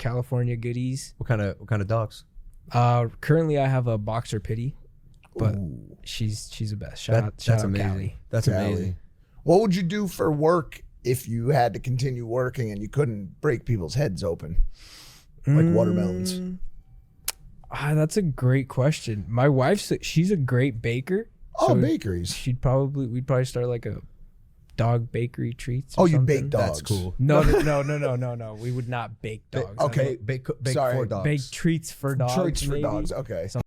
California goodies. What kind of dogs? Currently I have a boxer pity, but Ooh. she's the best. Shout out amazing. Callie. That's Callie. amazing. What would you do for work if you had to continue working and you couldn't break people's heads open? Like watermelons. That's a great question. My she's a great baker. Oh, bakeries. We'd probably start like a dog bakery treats. Oh, Or you something. bake dogs. That's cool. No. We would not bake dogs. Okay. Bake Sorry. for dogs. Bake treats for dogs. Treats for maybe. dogs. Okay.